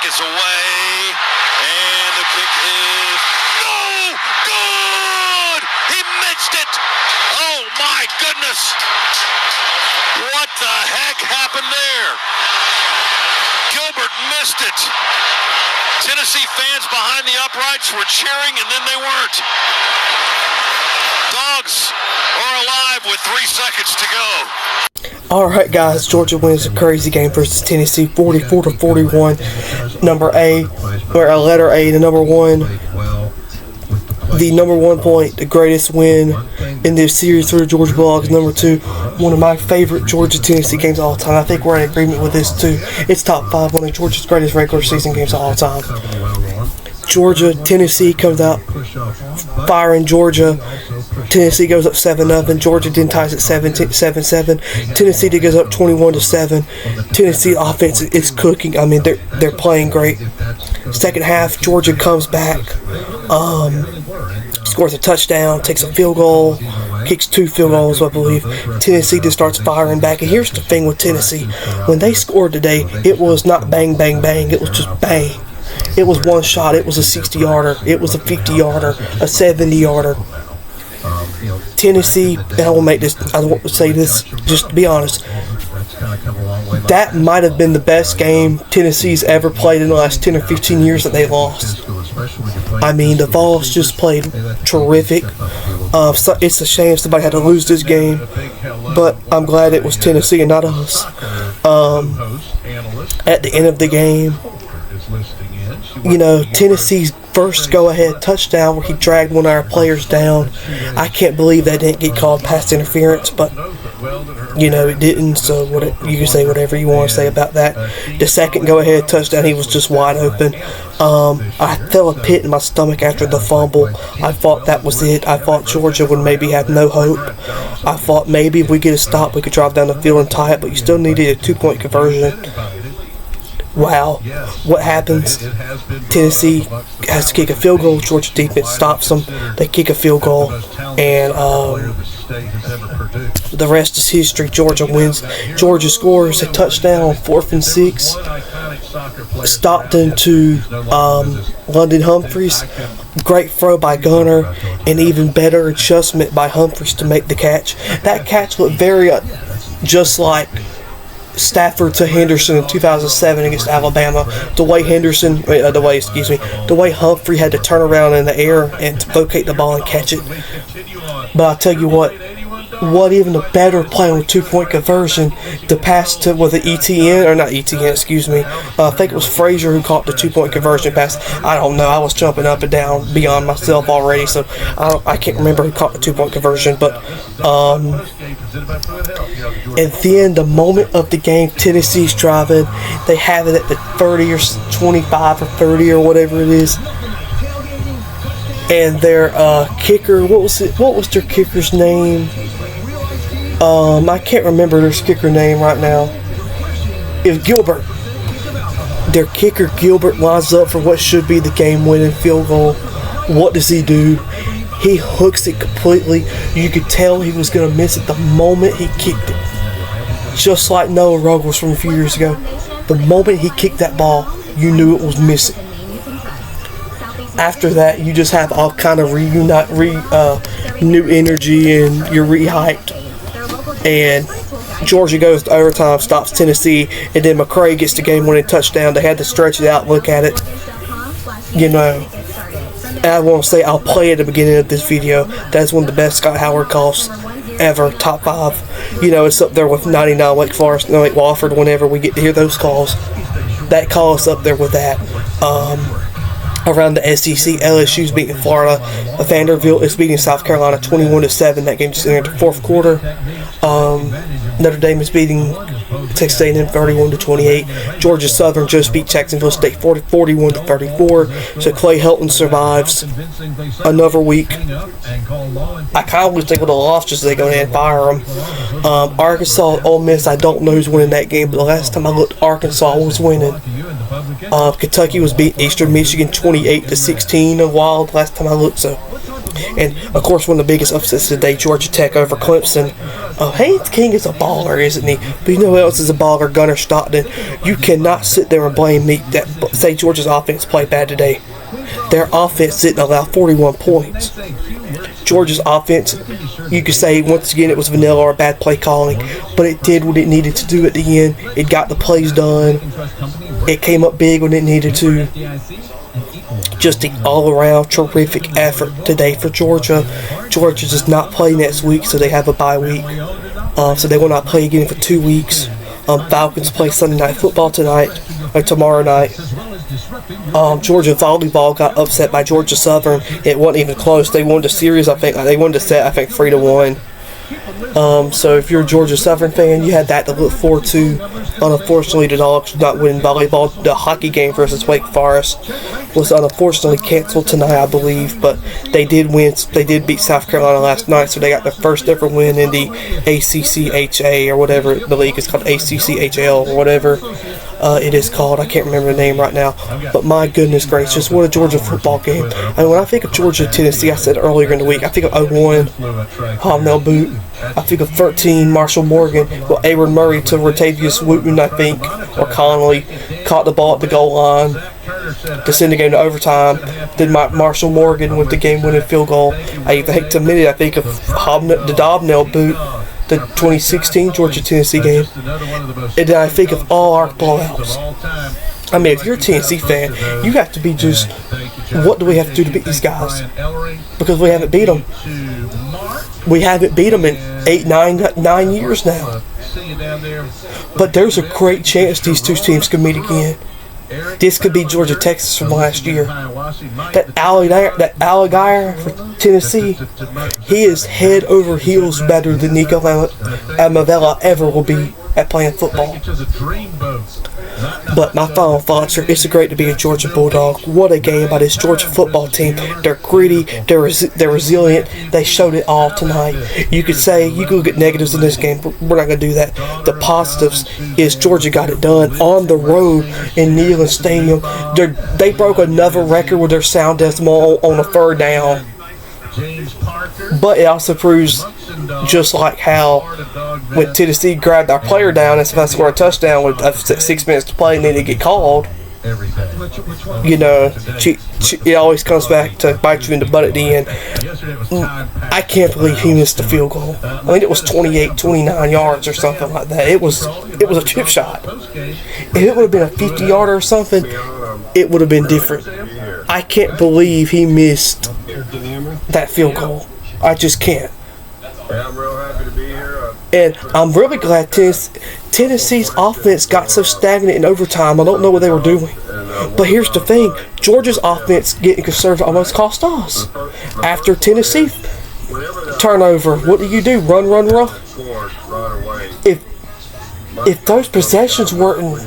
is away, and the kick is no good. He missed it. Oh my goodness! What the heck happened there? Gilbert missed it. Tennessee fans behind the uprights were cheering, and then they weren't. Dogs are alive with 3 seconds to go. Alright guys, Georgia wins a crazy game versus Tennessee 44-41. Number A, or letter A, the number one point, the greatest win in this series for the Georgia Bulldogs. Number 2, one of my favorite Georgia-Tennessee games of all time. I think we're in agreement with this too. It's top 5, one of Georgia's greatest regular season games of all time. Georgia-Tennessee comes out firing Georgia. Tennessee goes up 7-0. Georgia then ties at 7-7. Tennessee then goes up 21-7. Tennessee offense is cooking. I mean, they're playing great. Second half, Georgia comes back, scores a touchdown, takes a field goal, kicks 2 field goals, I believe. Tennessee just starts firing back. And here's the thing with Tennessee: when they scored today, it was not bang, bang, bang. It was just bang. It was one shot. It was a 60-yarder. It was a 50-yarder, a 70-yarder. Tennessee, and I want to say this just to be honest, that might have been the best game Tennessee's ever played in the last 10 or 15 years that they lost. I mean, the Vols just played terrific. So it's a shame somebody had to lose this game, but I'm glad it was Tennessee and not us. At the end of the game, you know, Tennessee's first go-ahead touchdown where he dragged one of our players down, I can't believe that didn't get called pass interference, but you know, it didn't, so you can say whatever you want to say about that. The second go-ahead touchdown, he was just wide open. I felt a pit in my stomach after the fumble. I thought that was it. I thought Georgia would maybe have no hope. I thought maybe if we get a stop, we could drive down the field and tie it, but you still needed a 2-point conversion. Wow, what happens? Tennessee has to kick a field goal. Georgia defense stops them. They kick a field goal, and the rest is history. Georgia wins. Georgia scores a touchdown on 4th and 6. Stockton to London Humphreys. Great throw by Gunner, and even better adjustment by Humphreys to make the catch. That catch looked very just like Stafford to Henderson in 2007 against Alabama. The way Humphrey had to turn around in the air and to locate the ball and catch it. But I'll tell you what even a better play on a 2-point conversion, the pass to, was it ETN, or not ETN, excuse me, I think it was Frazier who caught the 2-point conversion pass. I don't know, I was jumping up and down beyond myself already, so I can't remember who caught the 2-point conversion, but and then the moment of the game, Tennessee's driving, they have it at the 30 or 25 or 30 or whatever it is, and their kicker, what was their kicker's name? I can't remember their kicker name right now. It was Gilbert. Their kicker Gilbert lines up for what should be the game-winning field goal. What does he do? He hooks it completely. You could tell he was going to miss it the moment he kicked it. Just like Noah Ruggles from a few years ago. The moment he kicked that ball, you knew it was missing. After that, you just have all kind of new energy, and you're re-hyped. And Georgia goes to overtime, stops Tennessee, and then McCray gets the game-winning touchdown. They had to stretch it out, look at it. You know, and I want to say, I'll play at the beginning of this video. That's one of the best Scott Howard calls ever, top 5. You know, it's up there with 99 Wake Forest and Wake Wofford whenever we get to hear those calls. That call is up there with that. Around the SEC, LSU's beating Florida. Vanderbilt is beating South Carolina 21-7. That game just entered the 4th quarter. Notre Dame is beating Texas A&M 31-28. Georgia Southern just beat Jacksonville State 41-34. So Clay Helton survives another week. I kind of wish they would have lost just so they go in and fire them. Arkansas, Ole Miss, I don't know who's winning that game, but the last time I looked, Arkansas was winning. Kentucky was beating Eastern Michigan 28-16 a while last time I looked, so And, of course, one of the biggest upsets today, Georgia Tech over Clemson. Haynes King is a baller, isn't he? But you know who else is a baller? Gunnar Stockton. You cannot sit there and blame me that say Georgia's offense played bad today. Their offense didn't allow 41 points. Georgia's offense, you could say, once again, it was vanilla or bad play calling, but it did what it needed to do at the end. It got the plays done. It came up big when it needed to. Just the all-around terrific effort today for Georgia. Georgia does not play next week, so they have a bye week. So they will not play again for 2 weeks. Falcons play Sunday Night Football tonight, or tomorrow night. Georgia volleyball got upset by Georgia Southern. It wasn't even close. They won the series, I think. They won the set, I think, 3-1. So if you're a Georgia Southern fan, you had that to look forward to. Unfortunately, the Dogs did not win volleyball. The hockey game versus Wake Forest was unfortunately canceled tonight, I believe. But they did win. They did beat South Carolina last night, so they got their first ever win in the ACCHA or whatever the league is called, ACCHL or whatever it is called. I can't remember the name right now. But my goodness gracious, what a Georgia football game. And when I think of Georgia Tennessee, I said earlier in the week, I think of 01, Hobnail Boot. I think of 13, Marshall Morgan. Well, Aaron Murray to Ratavius Wooten, I think, or Connolly, caught the ball at the goal line to send the game to overtime. Then Marshall Morgan with the game-winning field goal. I think of the Hobnail Boot, the 2016 Georgia-Tennessee game. And then I think of all our blowouts. I mean, if you're a Tennessee fan, you have to be just, what do we have to do to beat these guys? Because we haven't beat them. We haven't beat them in 9 years now. But there's a great chance these two teams could meet again. This could be Georgia Texas from last year. That Alligator for Tennessee, he is head over heels better than Nico Amavella ever will be at playing football. But my final thoughts are, it's great to be a Georgia Bulldog. What a game by this Georgia football team. They're gritty, they're resilient, they showed it all tonight. You could say, you could get negatives in this game, but we're not going to do that. The positives is Georgia got it done on the road in Neyland Stadium. They broke another record with their sound decimal on a third down. But it also proves, just like how when Tennessee grabbed our player down and supposed to score a touchdown with 6 minutes to play and then they get called, you know, it always comes back to bite you in the butt at the end. I can't believe he missed the field goal. I mean, it was 29 yards or something like that. It was a chip shot. If it would have been a 50-yarder or something, it would have been different. I can't believe he missed that field goal. I just can't. I'm real happy to be here. And I'm really glad Tennessee's offense got so stagnant in overtime. I don't know what they were doing. But here's the thing. Georgia's offense getting conservative almost cost us. After Tennessee turnover, what do? Run. If those possessions weren't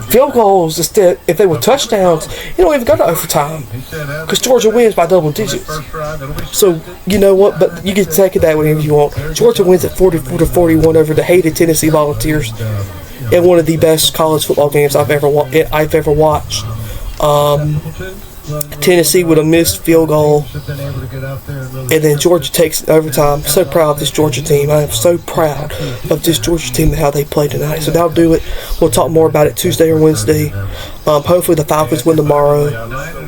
field goals instead, if they were touchdowns, you don't even go to overtime because Georgia wins by double digits. So you know what? But you can take it that way if you want. Georgia wins at 44-41 over the hated Tennessee Volunteers in one of the best college football games I've ever watched. Tennessee with a missed field goal, and then Georgia takes it overtime. I'm so proud of this Georgia team. I am so proud of this Georgia team and how they played tonight. So that'll do it. We'll talk more about it Tuesday or Wednesday. Hopefully the Falcons win tomorrow,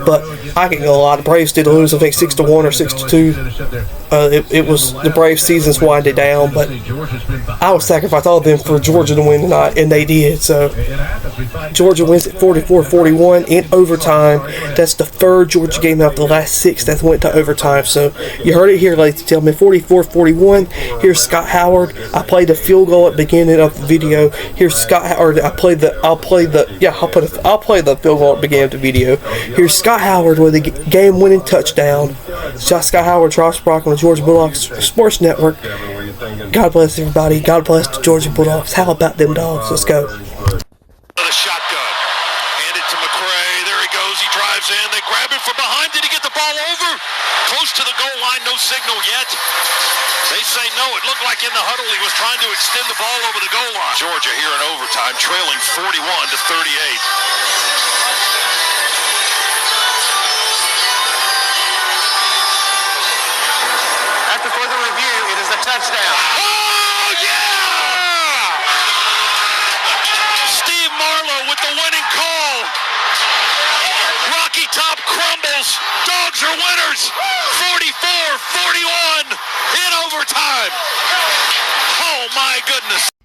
but I can go a lot. The Braves did lose, I think 6-1 or 6-2. It was the Braves season's winding down, but I would sacrifice all of them for Georgia to win tonight, and they did. So Georgia wins at 44-41 in overtime. That's the third Georgia game out of the last 6 that went to overtime. So you heard it here, ladies and gentlemen. 44-41. Here's Scott Howard. I played the field goal at the beginning of the video. Here's Scott Howard. I'll play the field goal at the beginning of the video. Here's Scott Howard with a game-winning touchdown. Scott Howard, Josh Brock on the Georgia Bulldogs Sports Network. God bless everybody. God bless the Georgia Bulldogs. How about them dogs? Let's go. The shotgun. Hand it to McCray. There he goes. He drives in. They grab him from behind. Did he get the ball over? Close to the goal line. No signal yet. They say no. It looked like in the huddle he was trying to extend the ball over the goal line. Georgia here in overtime, trailing 41-38. scores 44-41 in overtime. Oh my goodness.